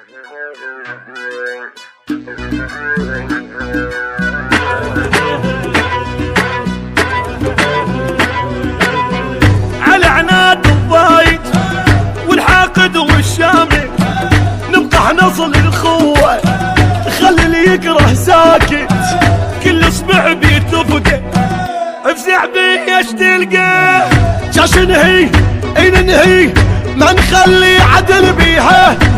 على عناد الضايج والحاقد والشامت نبقى نصل الخوة، خلي اللي يكره ساكت كل اصبع بيتفقه، افزع بيه ايش تلقاه جاش نهي اي ننهي ما نخلي عدل بيها.